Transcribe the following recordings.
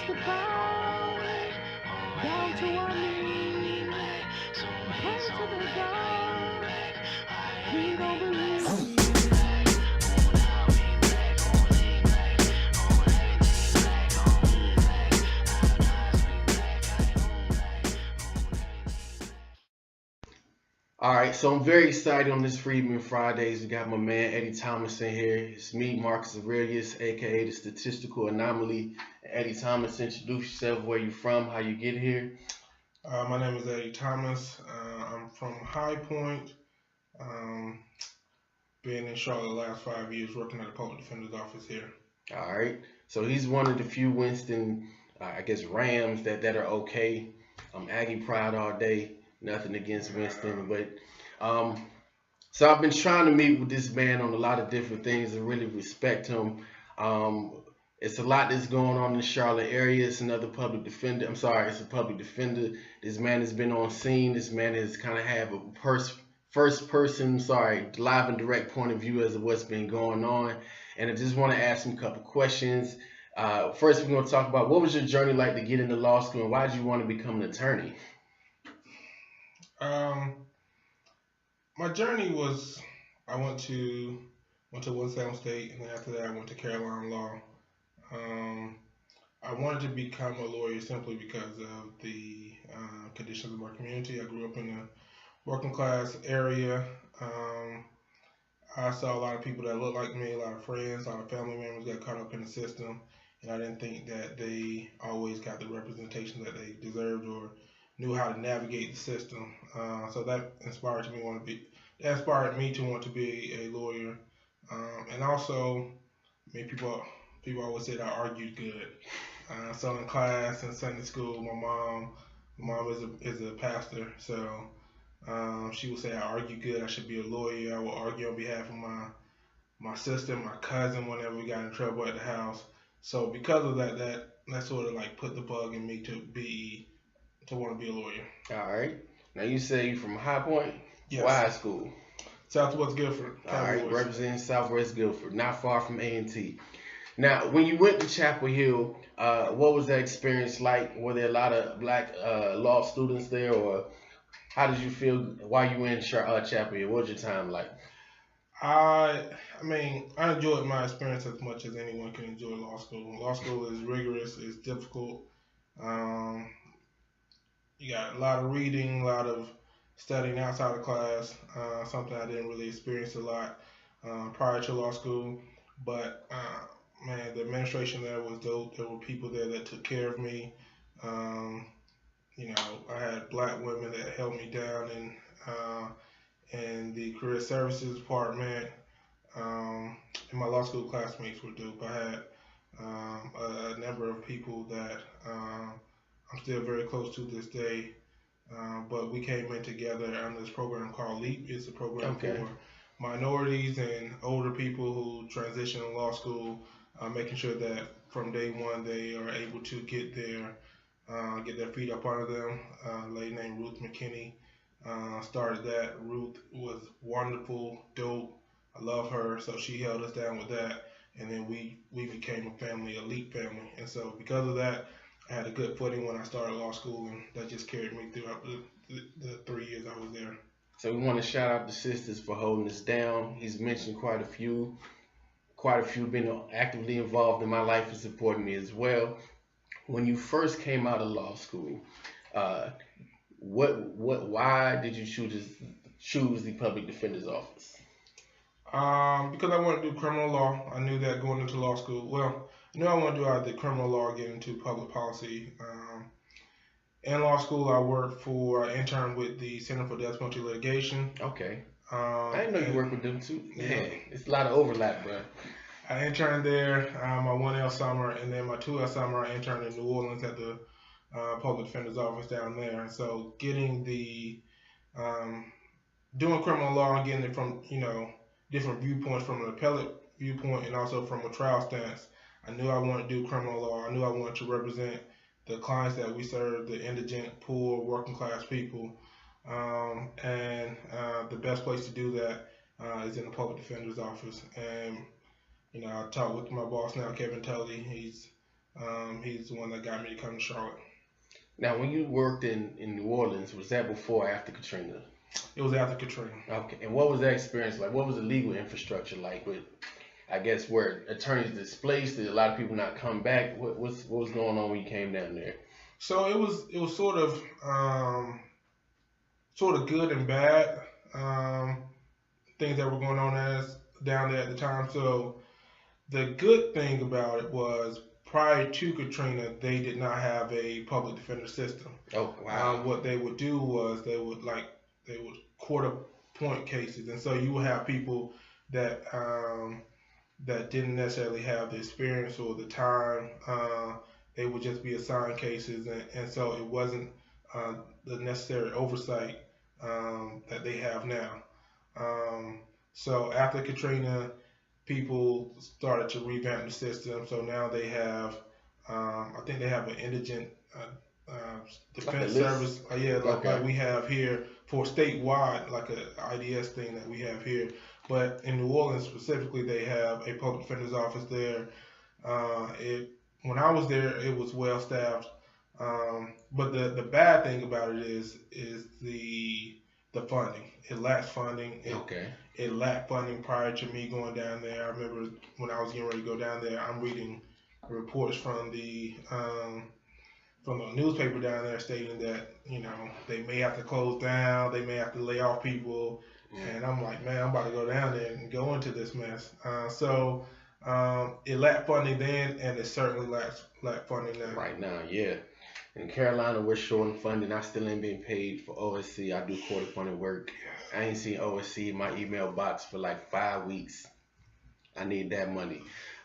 the power down to our knees. Pray to the God we don't believe. All right, so I'm very excited on this Freedmen Fridays. We got my man Eddie Thomas in here. It's me, Marcus Aurelius, aka the Statistical Anomaly. Eddie Thomas, introduce yourself. Where you from? How you get here? My name is Eddie Thomas. I'm from High Point. Been in Charlotte the last 5 years, working at the public defender's office here. All right, so he's one of the few Winston, I guess, Rams that are okay. I'm Aggie proud all day. Nothing against Winston, but so I've been trying to meet with this man on a lot of different things and really respect him. It's a lot that's going on in the Charlotte area. It's another public defender. I'm sorry, it's a public defender. This man has been on scene. This man has kind of have a first person, live and direct point of view as of what's been going on. And I just want to ask him a couple questions. First, we're going to talk about what was your journey like to get into law school and why did you want to become an attorney? My journey was I went to Winston State, and then after that I went to Carolina Law. I wanted to become a lawyer simply because of the conditions of my community. I grew up in a working class area. I saw a lot of people that looked like me, a lot of friends, a lot of family members got caught up in the system, and I didn't think that they always got the representation that they deserved or knew how to navigate the system. So that inspired me to want to be a lawyer. And also, people always said I argued good. So in class and Sunday school, my mom is a pastor, so she would say I argue good. I should be a lawyer. I will argue on behalf of my sister, my cousin, whenever we got in trouble at the house. So because of that sort of like put the bug in me to want to be a lawyer. All right. Now you say you're from High Point? Yes. What high school? Southwest Guilford. All right, representing Southwest Guilford, not far from A&T. Now, when you went to Chapel Hill, what was that experience like? Were there a lot of black law students there, or how did you feel while you were in Chapel Hill? What was your time like? I enjoyed my experience as much as anyone can enjoy law school. Law school is rigorous, it's difficult. You got a lot of reading, a lot of studying outside of class, something I didn't really experience a lot prior to law school. But the administration there was dope. There were people there that took care of me. I had black women that held me down in the career services department. And my law school classmates were dope. I had a number of people that I'm still very close to this day. But we came in together under this program called LEAP. It's a program for minorities and older people who transition to law school, making sure that from day one they are able to get their feet up under them. A lady named Ruth McKinney started that. Ruth was wonderful, dope. I love her, so she held us down with that, and then we became a family, a LEAP family. And so because of that, I had a good footing when I started law school, and that just carried me throughout the 3 years I was there. So we want to shout out the sisters for holding us down. He's mentioned quite a few been actively involved in my life and supporting me as well. When you first came out of law school, why did you choose the public defender's office? Because I wanted to do criminal law. I knew that going into law school. Well, I knew I wanted to do either criminal law or get into public policy. In law school, I interned with the Center for Death Penalty Litigation. Okay. I didn't know you worked with them too. Yeah, it's a lot of overlap, bro. I interned there my 1L summer, and then my 2L summer I interned in New Orleans at the public defender's office down there. And so getting doing criminal law and getting it from, different viewpoints, from an appellate viewpoint and also from a trial stance, I knew I wanted to do criminal law. I knew I wanted to represent the clients that we serve, the indigent, poor, working class people. And the best place to do that is in the public defender's office. And I talk with my boss now, Kevin Tully. He's He's the one that got me to come to Charlotte. Now, when you worked in New Orleans, was that before or after Katrina? It was after Katrina. Okay. And what was that experience like? What was the legal infrastructure like with, I guess, where attorneys displaced? Did a lot of people not come back? What was going on when you came down there? So it was sort of good and bad things that were going on down there at the time. So the good thing about it was prior to Katrina, they did not have a public defender system. Oh, wow. What they would do was they would court appoint cases, and so you would have people that that didn't necessarily have the experience or the time. They would just be assigned cases, and so it wasn't the necessary oversight that they have now. So after Katrina, people started to revamp the system. So now they have, I think they have an indigent defense service. Yeah, like we have here for statewide, like a IDS thing that we have here. But in New Orleans specifically, they have a public defender's office there. When I was there, it was well staffed. But the bad thing about it is the funding. It lacks funding. It lacked funding prior to me going down there. I remember when I was getting ready to go down there, I'm reading reports from the newspaper down there stating that they may have to close down, they may have to lay off people, and I'm like, man, I'm about to go down there and go into this mess. So it lacked funding then, and it certainly lacked funding now. Right now, yeah. In Carolina, we're short on funding. I still ain't being paid for OSC. I do court-appointed work. I ain't seen OSC in my email box for like 5 weeks. I need that money.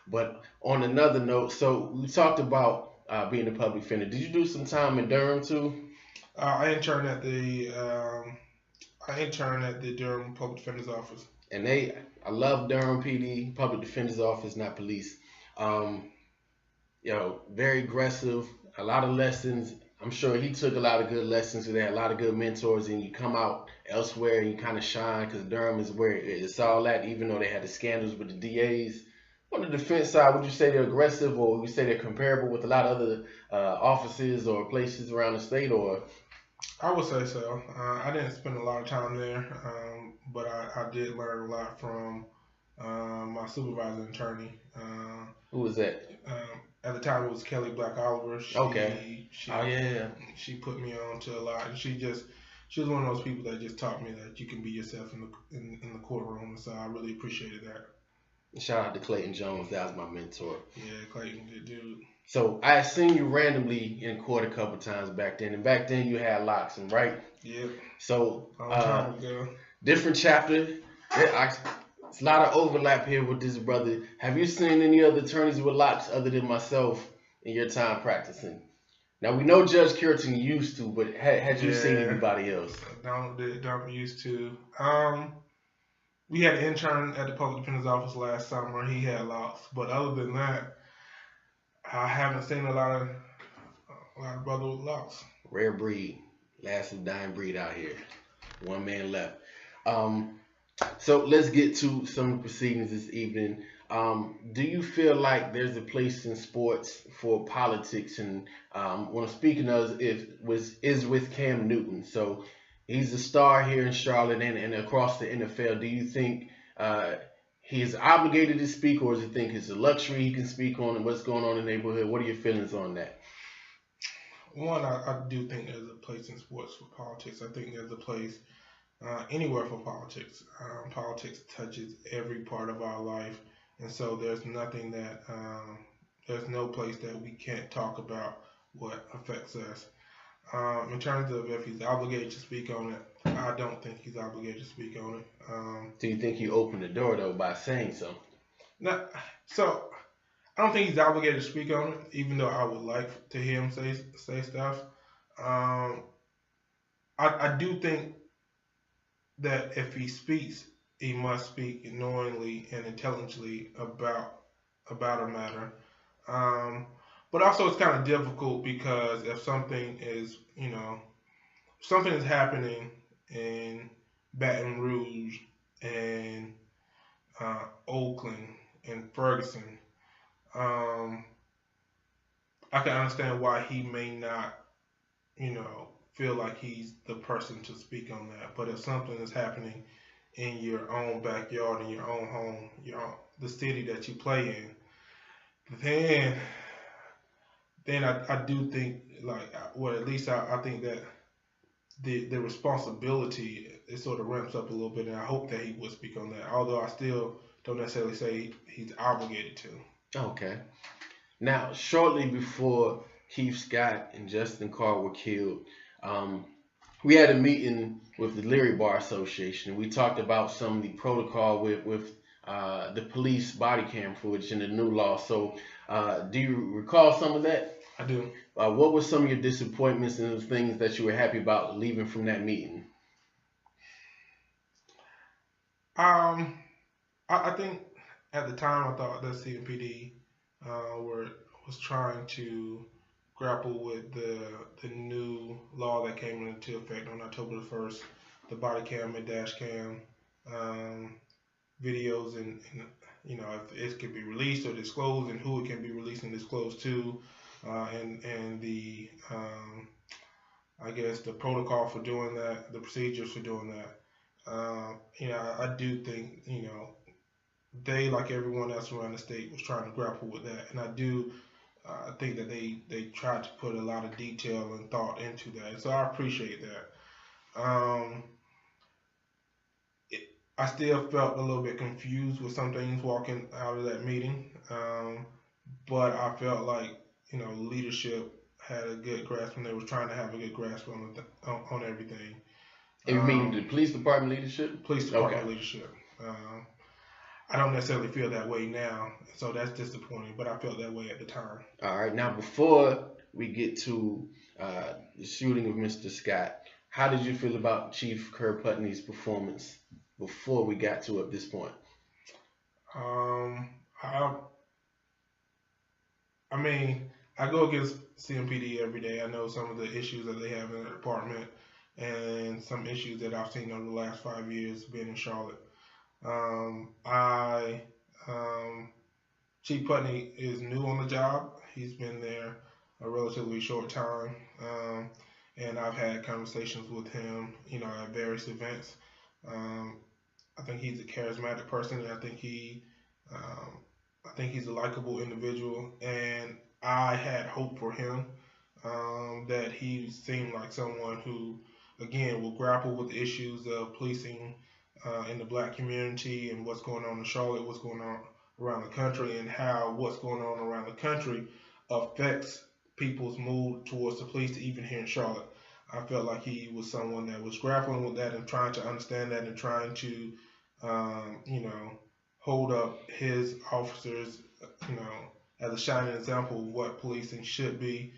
But on another note, so we talked about being a public defender. Did you do some time in Durham too? I interned at the Durham Public Defender's Office. And I love Durham PD, Public Defender's Office, not police. Very aggressive. A lot of lessons. I'm sure he took a lot of good lessons. They had a lot of good mentors, and you come out elsewhere and you kind of shine because Durham is where it's all at. Even though they had the scandals with the DAs, on the defense side, would you say they're aggressive, or would you say they're comparable with a lot of other offices or places around the state? Or I would say so. I didn't spend a lot of time there, but I did learn a lot from my supervisor and attorney. Who was that? At the time, it was Kelly Black Oliver. She put me on to a lot, and she was one of those people that just taught me that you can be yourself in the courtroom, and so I really appreciated that. Shout out to Clayton Jones. That was my mentor. Yeah, Clayton, good dude. So I had seen you randomly in court a couple times back then, and back then you had locks, right? Yep. So time ago. Different chapter. It's a lot of overlap here with this brother. Have you seen any other attorneys with locks other than myself in your time practicing? Now, we know Judge Curitin used to, but had you seen anybody else? Don't used to. We had an intern at the public defender's office last summer. He had locks, but other than that, I haven't seen a lot of brother with locks. Rare breed, last of dying breed out here. One man left. So let's get to some proceedings this evening. Do you feel like there's a place in sports for politics? And what I'm speaking of is with Cam Newton. So he's a star here in Charlotte and across the NFL. Do you think he is obligated to speak, or does he think it's a luxury he can speak on what's going on in the neighborhood? What are your feelings on that? One, I do think there's a place in sports for politics. I think there's a place anywhere for politics. Politics touches every part of our life, and so there's nothing that there's no place that we can't talk about what affects us. In terms of if he's obligated to speak on it, I don't think he's obligated to speak on it. Do you think he opened the door though by saying so? No, so I don't think he's obligated to speak on it, even though I would like to hear him say stuff. I do think that if he speaks, he must speak knowingly and intelligently about a matter. But also it's kind of difficult because if something is happening in Baton Rouge and Oakland and Ferguson, I can understand why he may not, feel like he's the person to speak on that. But if something is happening in your own backyard, in your own home, the city that you play in, then I do think like, well, at least I think that the responsibility, it sort of ramps up a little bit, and I hope that he would speak on that. Although I still don't necessarily say he's obligated to. Okay. Now, shortly before Keith Scott and Justin Carr were killed, um, we had a meeting with the Leary Bar Association. We talked about some of the protocol with the police body cam footage and the new law. So, do you recall some of that? I do. What were some of your disappointments and the things that you were happy about leaving from that meeting? Um, I think at the time I thought that CMPD was trying to grapple with the new law that came into effect on October the 1st, the body cam and dash cam videos, and if it can be released or disclosed, and who it can be released and disclosed to, and the I guess the protocol for doing that, the procedures for doing that. I do think they, like everyone else around the state, was trying to grapple with that, and I do think that they tried to put a lot of detail and thought into that. So I appreciate that. I still felt a little bit confused with some things walking out of that meeting, but I felt like leadership had a good grasp, and they were trying to have a good grasp on everything. You mean the police department leadership? Police department leadership. I don't necessarily feel that way now, so that's disappointing, but I felt that way at the time. All right. Now, before we get to the shooting of Mr. Scott, how did you feel about Chief Kerr Putney's performance before we got to at this point? I mean, I go against CMPD every day. I know some of the issues that they have in their department and some issues that I've seen over the last 5 years being in Charlotte. Chief Putney is new on the job. He's been there a relatively short time, and I've had conversations with him, at various events. I think he's a charismatic person, and I think he's a likable individual, and I had hope for him, that he seemed like someone who, again, will grapple with the issues of policing in the black community and what's going on in Charlotte, what's going on around the country, and how what's going on around the country affects people's mood towards the police, even here in Charlotte. I felt like he was someone that was grappling with that and trying to understand that and trying to, hold up his officers, as a shining example of what policing should be.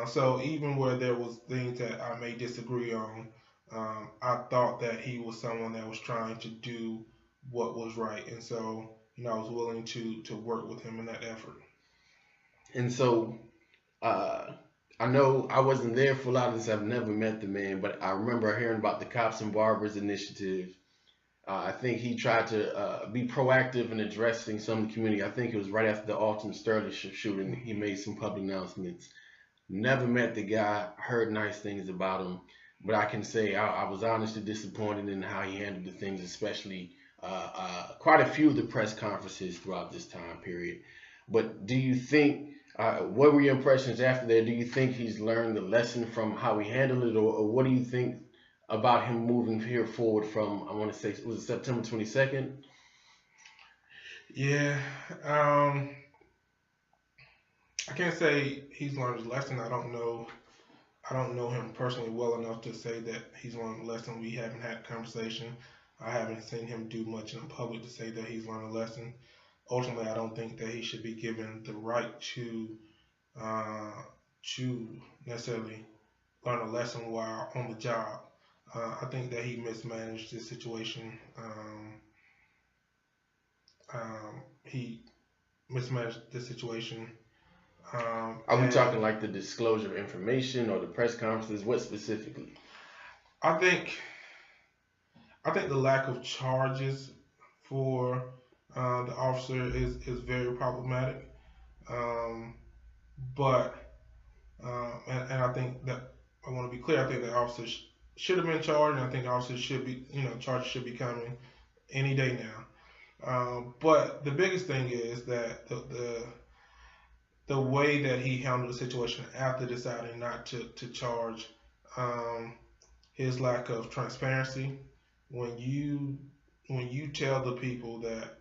So even where there was things that I may disagree on, I thought that he was someone that was trying to do what was right, and so I was willing to work with him in that effort. And so, I know I wasn't there for a lot of this. I've never met the man, but I remember hearing about the Cops and Barbers initiative. I think he tried to be proactive in addressing some of the community. I think it was right after the Alton Sterling shooting. He made some public announcements. Never met the guy, heard nice things about him, but I can say I was honestly disappointed in how he handled the things, especially quite a few of the press conferences throughout this time period. But do you think, what were your impressions after that? Do you think he's learned the lesson from how he handled it, or what do you think about him moving here forward from, I want to say, was it September 22nd? Yeah, I can't say he's learned his lesson. I don't know him personally well enough to say that he's learned a lesson. We haven't had a conversation. I haven't seen him do much in public to say that he's learned a lesson. Ultimately, I don't think that he should be given the right to necessarily learn a lesson while on the job. I think that he mismanaged this situation. He mismanaged this situation. Are we talking like the disclosure of information or the press conferences? What specifically? I think the lack of charges for the officer is very problematic. But and I think that I want to be clear. I think the officers should have been charged, and I think the officers should be, charges should be coming any day now. But the biggest thing is that the way that he handled the situation after deciding not to charge, his lack of transparency. When you tell the people that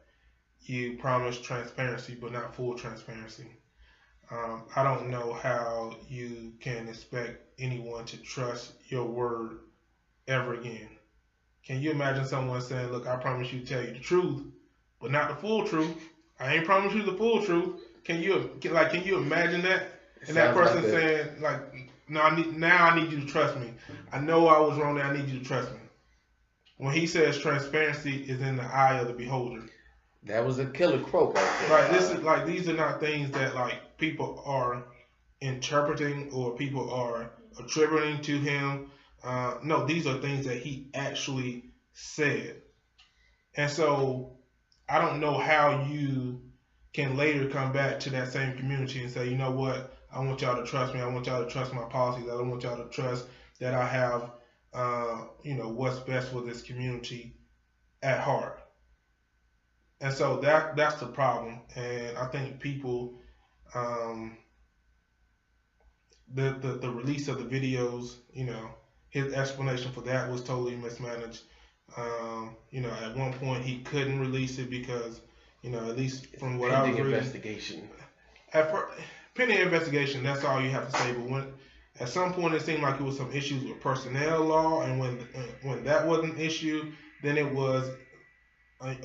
you promise transparency but not full transparency, I don't know how you can expect anyone to trust your word ever again. Can you imagine someone saying, "Look, I promise you to tell you the truth, but not the full truth. I ain't promise you the full truth." Can you imagine that? And that person saying, like, "No, I need you to trust me. I know I was wrong. There, I need you to trust me." When he says transparency is in the eye of the beholder. That was a killer quote right there. Right. This is like, these are not things that like people are interpreting or people are attributing to him. No, these are things that he actually said. And so I don't know how you can later come back to that same community and say, "You know what? I want y'all to trust me. I want y'all to trust my policies. I don't want y'all to trust that I have, what's best for this community at heart." And so that's the problem. And I think people, the release of the videos, his explanation for that was totally mismanaged. At one point he couldn't release it because, at least from what I was reading, investigation. Pending investigation, that's all you have to say. But at some point it seemed like it was some issues with personnel law, and when that wasn't an issue, then it was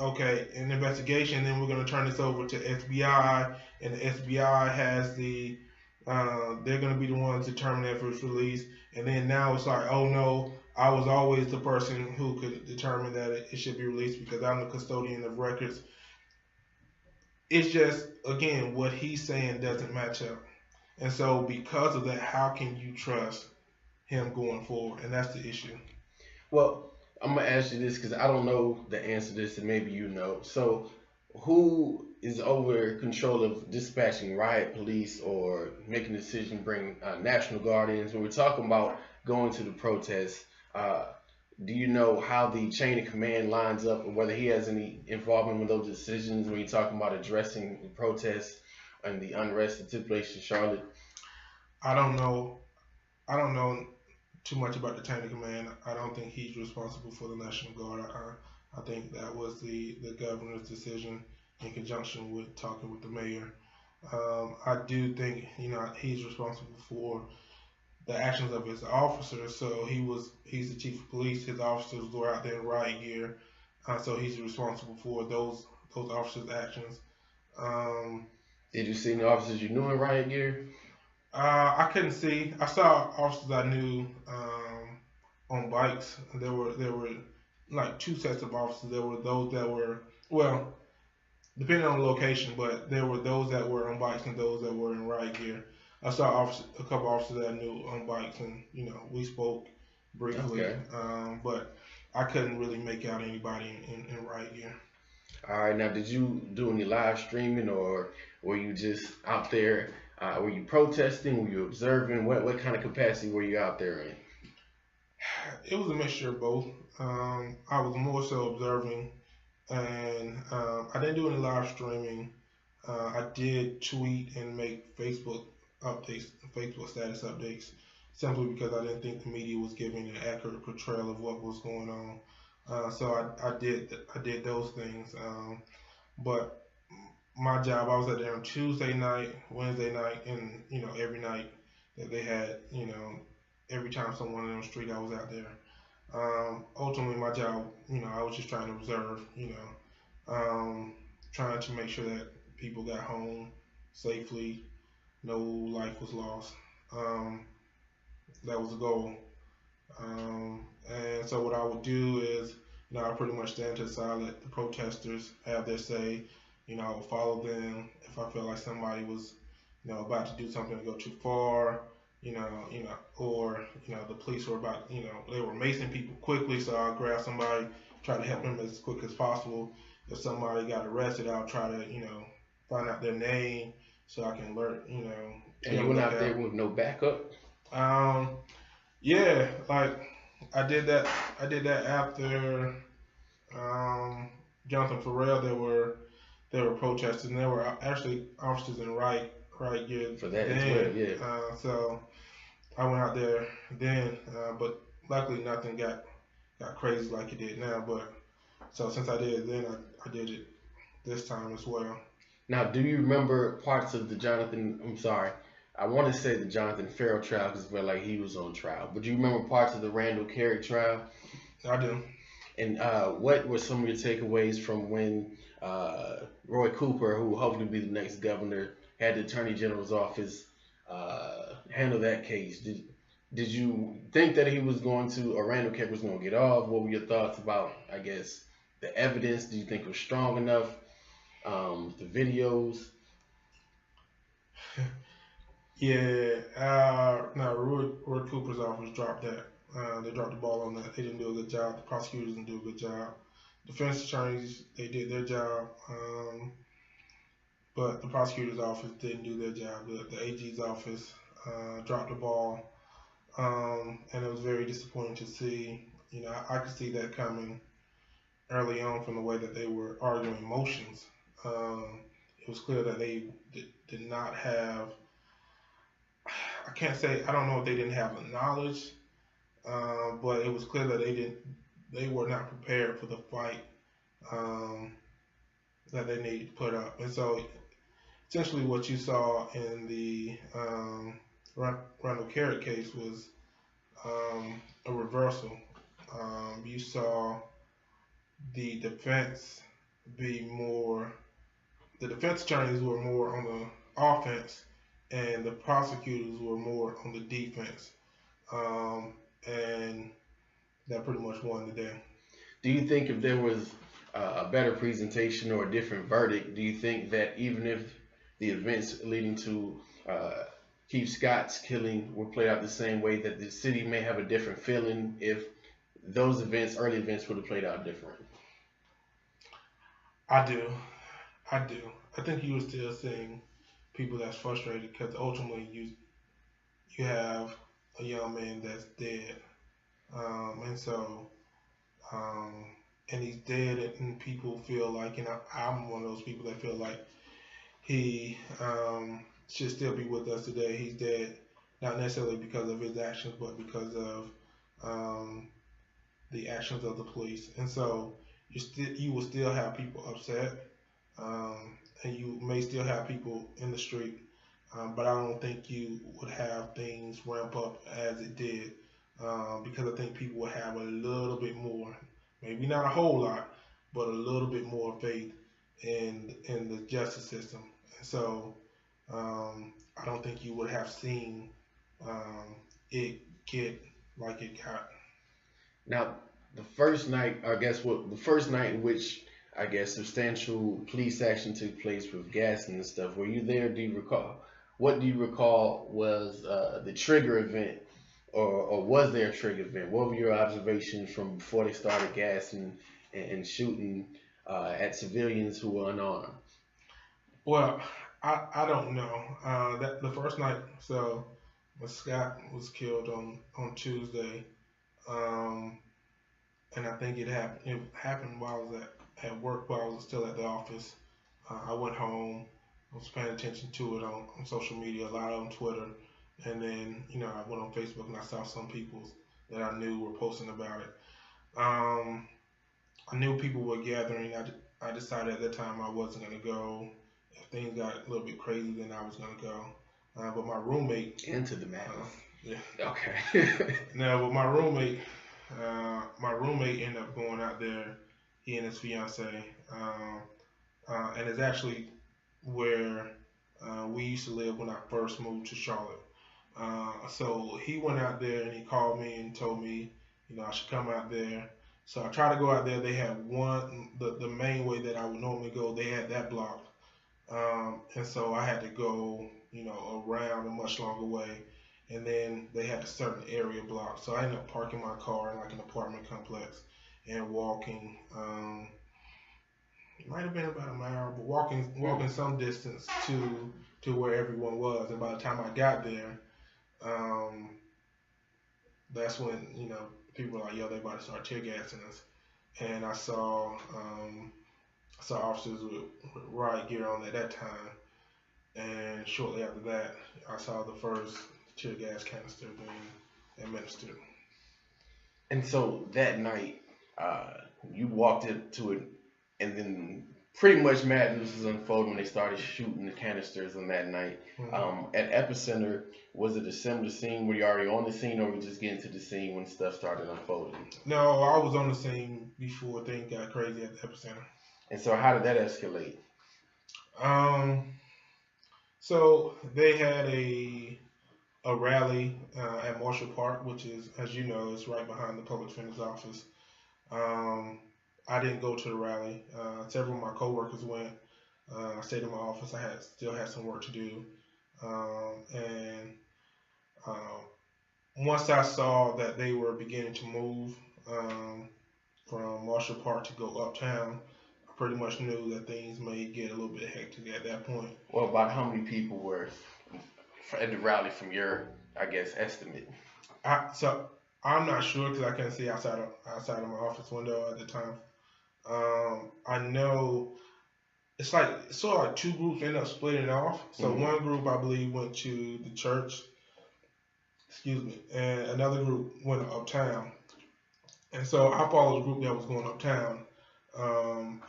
okay, an investigation. Then we're going to turn this over to FBI, and the FBI has they're going to be the ones determining if it's released. And then now it's like, oh no, I was always the person who could determine that it should be released because I'm the custodian of records. It's just, again, what he's saying doesn't match up. And so because of that, how can you trust him going forward? And that's the issue. Well, I'm going to ask you this because I don't know the answer to this, and maybe you know. So who is over control of dispatching riot police or making a decision to bring National Guardians? When we're talking about going to the protests, do you know how the chain of command lines up, or whether he has any involvement with those decisions when you're talking about addressing the protests and the unrest that took place in Charlotte? I don't know too much about the chain of command. I don't think he's responsible for the National Guard. I think that was the governor's decision in conjunction with talking with the mayor. I do think he's responsible for the actions of his officers. So he's the chief of police. His officers were out there in riot gear, so he's responsible for those officers' actions. Did you see any officers you knew in riot gear? I couldn't see. I saw officers I knew on bikes. There were like two sets of officers. There were those that were, well, depending on the location, but there were those that were on bikes and those that were in riot gear. I saw a couple officers that I knew on bikes, and we spoke briefly. Okay. But I couldn't really make out anybody in riot gear. All right. Now, did you do any live streaming, or were you just out there? Were you protesting? Were you observing? What kind of capacity were you out there in? It was a mixture of both. I was more so observing, and I didn't do any live streaming. I did tweet and make Facebook status updates, simply because I didn't think the media was giving an accurate portrayal of what was going on. So I did those things. But my job, I was out there on Tuesday night, Wednesday night, and every night that they had, every time someone on the street, I was out there. Ultimately, my job, I was just trying to observe, trying to make sure that people got home safely, no life was lost. That was the goal. And so what I would do is, I pretty much stand to the side, let the protesters have their say. I would follow them if I felt like somebody was, about to do something to go too far, or the police were about, they were macing people quickly, so I'll grab somebody, try to help them as quick as possible. If somebody got arrested, I'll try to, find out their name so I can alert, And you went out there with no backup? Yeah, like I did that. I did that after Jonathan Farrell. There were protesters, and there were actually officers in riot gear For that then. as well, yeah. So I went out there then, but luckily nothing got crazy like it did now. But so since I did it then, I did it this time as well. Now, do you remember parts of the Jonathan? I'm sorry, I want to say the Jonathan Farrell trial because it felt like he was on trial. But do you remember parts of the Randall Carrick trial? I do. And what were some of your takeaways from when Roy Cooper, who will hopefully be the next governor, had the Attorney General's office handle that case? Did you think that he was going to, or Randall Carrick was going to get off? What were your thoughts about, I guess, the evidence? Do you think it was strong enough? The videos? Yeah. No, Roy Cooper's office dropped that. They dropped the ball on that. They didn't do a good job. The prosecutors didn't do a good job. Defense attorneys, they did their job. But the prosecutor's office didn't do their job. The AG's office dropped the ball. And it was very disappointing to see. You know, I could see that coming early on from the way that they were arguing motions. It was clear that they did not have. I can't say. I don't know if they didn't have the knowledge, but it was clear that they were not prepared for the fight that they needed to put up. And so, essentially, what you saw in the Randall Carrick case was a reversal. You saw the defense attorneys were more on the offense, and the prosecutors were more on the defense. And that pretty much won the day. Do you think if there was a better presentation or a different verdict, do you think that even if the events leading to Keith Scott's killing were played out the same way, that the city may have a different feeling if those early events would have played out different? I do. I think you were still seeing people that's frustrated because ultimately you have a young man that's dead, and he's dead, and people feel like, and I'm one of those people that feel like he should still be with us today. He's dead, not necessarily because of his actions, but because of the actions of the police. And so you will still have people upset, and you may still have people in the street, but I don't think you would have things ramp up as it did, because I think people would have a little bit more, maybe not a whole lot, but a little bit more faith in the justice system. And so I don't think you would have seen it get like it got. Now, the first night in which I guess substantial police action took place with gassing and stuff, were you there? Do you recall? What do you recall was the trigger event, or was there a trigger event? What were your observations from before they started gassing and shooting at civilians who were unarmed? Well, I don't know. That the first night, so when Scott was killed on Tuesday, and I think it happened while I was at work, while I was still at the office. I went home. I was paying attention to it on social media, a lot on Twitter, and then I went on Facebook and I saw some people that I knew were posting about it. I knew people were gathering. I decided at that time I wasn't gonna go. If things got a little bit crazy, then I was gonna go. But my roommate into the madness. Yeah. Okay. No, but my roommate ended up going out there. He and his fiance, and it's actually where we used to live when I first moved to Charlotte. So he went out there and he called me and told me, I should come out there. So I tried to go out there. They had the main way that I would normally go, they had that blocked. And so I had to go, around a much longer way. And then they had a certain area blocked. So I ended up parking my car in like an apartment complex and walking. It might have been about a mile, but walking some distance to to where everyone was. And by the time I got there, um, that's when people were like, yo, they about to start tear gassing us. And I saw officers with riot gear on at that time. And shortly after that, I saw the first tear gas canister being administered. And so that night, you walked into it, and then pretty much madness was unfolding when they started shooting the canisters on that night. Mm-hmm. At Epicenter, was it a similar scene? Were you already on the scene, or were you just getting to the scene when stuff started unfolding? No, I was on the scene before things got crazy at the epicenter. And so, how did that escalate? Um, so they had a rally at Marshall Park, which is, as you know, is right behind the public defender's office. Um, I didn't go to the rally. Several of my coworkers went. I stayed in my office. I still had some work to do. And once I saw that they were beginning to move from Marshall Park to go uptown, I pretty much knew that things may get a little bit hectic at that point. Well, about how many people were at the rally from your, I guess, estimate? So I'm not sure because I couldn't see outside of my office window at the time. I know it's like sort of like two groups ended up splitting off. So one group I believe went to the church, excuse me, and another group went uptown. And so I followed the group that was going uptown,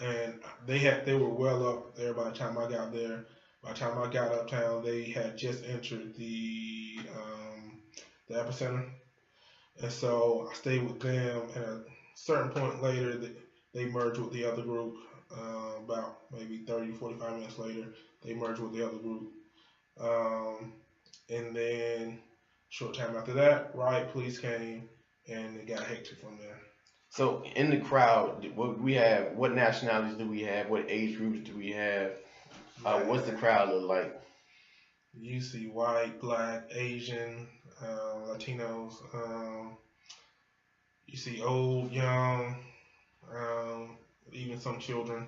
and they were well up there by the time I got there. By the time I got uptown, they had just entered the epicenter, and so I stayed with them. And at a certain point later, they merged with the other group. About maybe 30, 45 minutes later, they merged with the other group. And then short time after that, riot police came and it got hectic from there. So in the crowd, what nationalities do we have? What age groups do we have? What's the crowd look like? You see white, black, Asian, Latinos. You see old, young, even some children.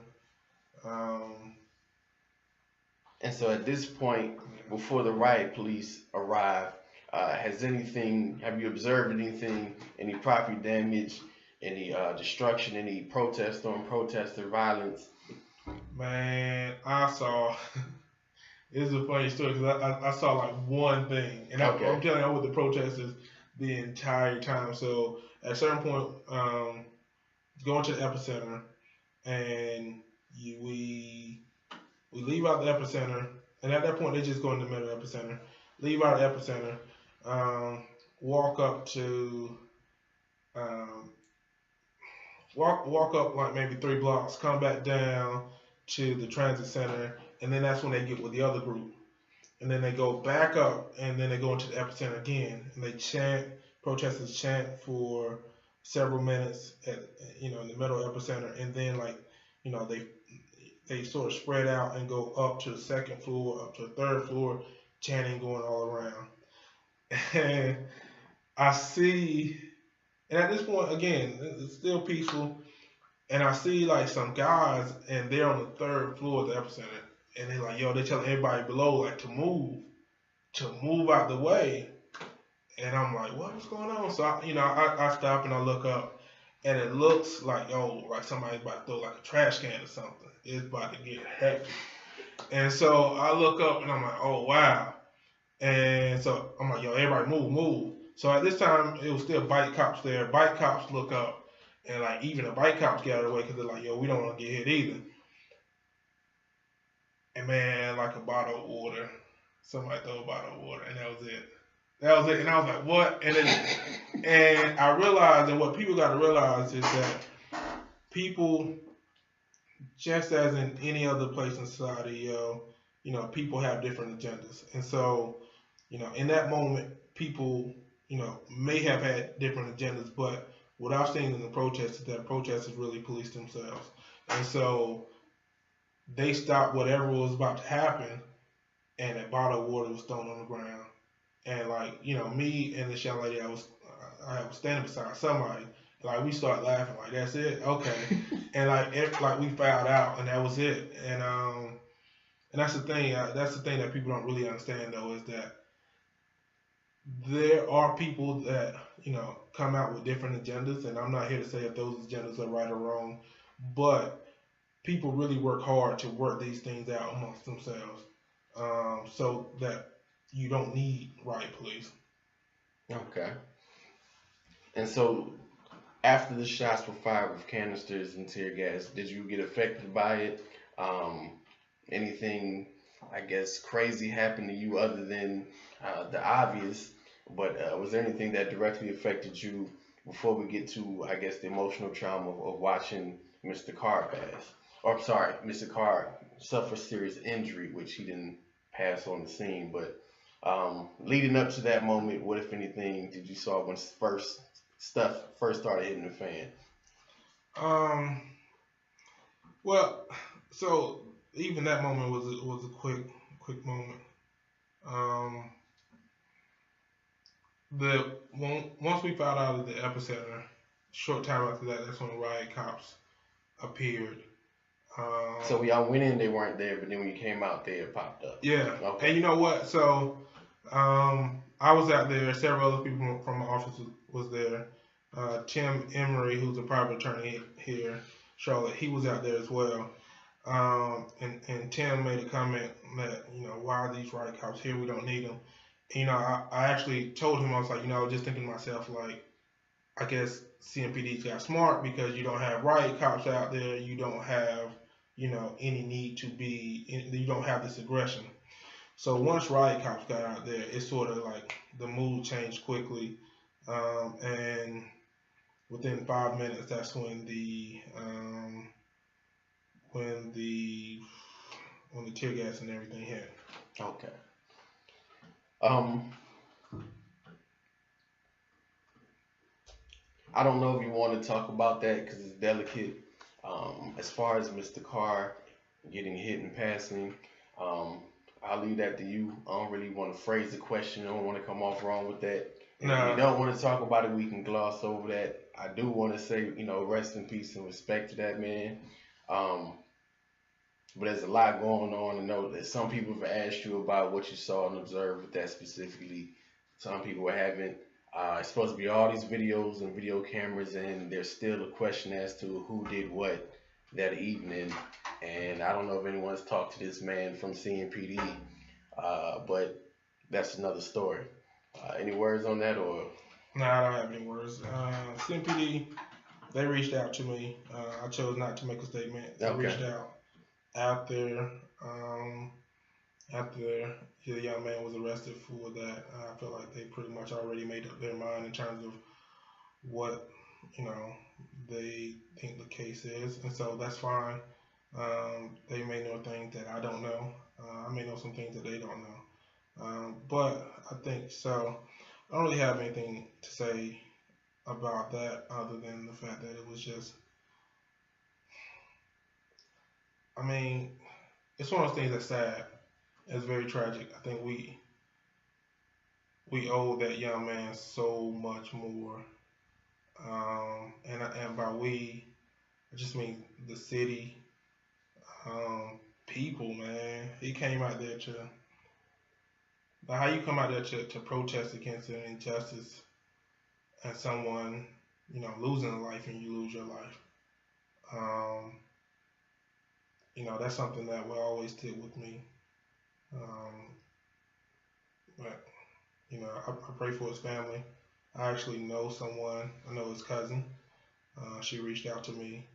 And so at this point, before the riot police arrive, have you observed anything, any property damage, any destruction, any protest on protester violence? Man, I saw, this is a funny story because I saw like one thing, and I'm telling you, I was with the protesters the entire time. So at a certain point, going to the epicenter, and we leave out the epicenter, and at that point they just go in the middle of the epicenter, leave out the epicenter, walk up to walk up like maybe 3 blocks, come back down to the transit center, and then that's when they get with the other group, and then they go back up, and then they go into the epicenter again, and they chant, protesters chant for several minutes in the middle of epicenter, and then they sort of spread out and go up to the second floor, up to the third floor, chanting going all around. And I see, and at this point again, it's still peaceful, and I see like some guys, and they're on the third floor of the epicenter, and they're like, yo, they're telling everybody below like to move out the way. And I'm like, what's going on? So I stop and I look up, and it looks like like somebody's about to throw like a trash can or something. It's about to get hectic. And so I look up and I'm like, oh wow. And so I'm like, yo, everybody move. So at this time it was still bike cops there. Bike cops look up, and like even the bike cops get out of the way because they're like, yo, we don't want to get hit either. And man, like a bottle of water, somebody throw a bottle of water, and that was it. And I was like, what? And I realized, and what people got to realize is that people, just as in any other place in society, people have different agendas. And so, in that moment, people, may have had different agendas, but what I've seen in the protests is that protesters really policed themselves. And so they stopped whatever was about to happen, and a bottle of water was thrown on the ground. And me and this young lady I was standing beside somebody, like we started laughing, like that's it, okay. And we fouled out, and that was it. And And that's the thing. That's the thing that people don't really understand, though, is that there are people that come out with different agendas, and I'm not here to say if those agendas are right or wrong, but people really work hard to work these things out amongst themselves, so that you don't need riot police. Okay. And so after the shots were fired with canisters and tear gas, did you get affected by it? Um, Anything, I guess, crazy happened to you other than the obvious? But was there anything that directly affected you before we get to, I guess, the emotional trauma of watching Mr. Carr pass? Or, I'm sorry, Mr. Carr suffer serious injury, which he didn't pass on the scene. But leading up to that moment, what, if anything, did you saw when stuff first started hitting the fan? Um, well, so even that moment was a quick moment. Um, once we found out of the epicenter, short time after that, that's when riot cops appeared. So y'all went in, they weren't there, but then when you came out, they had popped up. Yeah. Okay. And you know what? So I was out there. Several other people from my office was there. Tim Emery, who's a private attorney here, Charlotte, he was out there as well. And Tim made a comment that, why are these riot cops here? We don't need them. And, I actually told him, I was like, I was just thinking to myself, like, I guess CMPD's got smart because you don't have riot cops out there. You don't have, any need to be, you don't have this aggression. So once riot cops got out there, it's sort of like the mood changed quickly. And within 5 minutes, that's when when the tear gas and everything hit. Okay. Um, I don't know if you want to talk about that because it's delicate. As far as Mr. Carr getting hit and passing, I'll leave that to you. I don't really want to phrase the question. I don't want to come off wrong with that. And if you don't want to talk about it, we can gloss over that. I do want to say, rest in peace and respect to that man. But there's a lot going on, and know that some people have asked you about what you saw and observed with that specifically. Some people haven't. It's supposed to be all these videos and video cameras, and there's still a question as to who did what that evening. And I don't know if anyone's talked to this man from CMPD, but that's another story. Any words on that, or? No, I don't have any words. CMPD, they reached out to me. I chose not to make a statement. They reached out after the young man was arrested for that. I feel like they pretty much already made up their mind in terms of what they think the case is, and so that's fine. They may know things that I don't know. I may know some things that they don't know. But I think so. I don't really have anything to say about that other than the fact that it was just. I mean, it's one of those things that's sad. It's very tragic. I think we owe that young man so much more. And by we, I just mean the city, people, man. He came out there to. But how you come out there to protest against an injustice and someone, losing a life and you lose your life. That's something that will always stick with me. But I pray for his family. I actually know someone. I know his cousin. She reached out to me,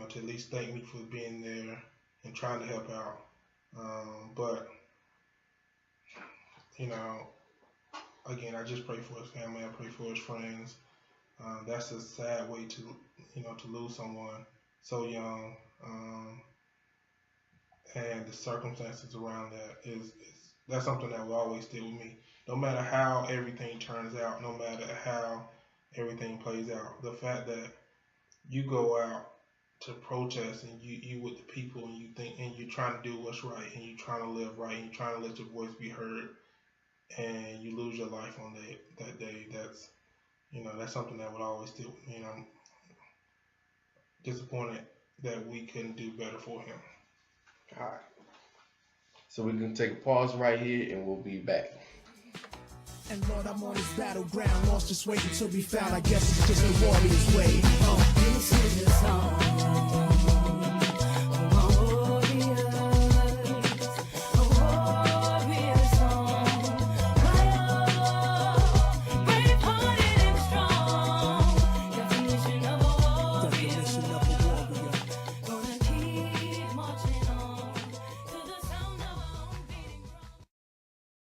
to at least thank me for being there and trying to help out. But again, I just pray for his family. I pray for his friends. That's a sad way to lose someone so young. And the circumstances around that is that's something that will always stay with me. No matter how everything turns out, no matter how everything plays out, the fact that you go out to protest and you with the people and you think and you're trying to do what's right and you're trying to live right and you're trying to let your voice be heard and you lose your life on that day, that's something that would always stay with me. And I'm disappointed that we can do better for him. All right. So we're going to take a pause right here and we'll be back. And Lord, I'm on this battleground, lost just waiting to be found. I guess it's just the warrior's way. This is the song.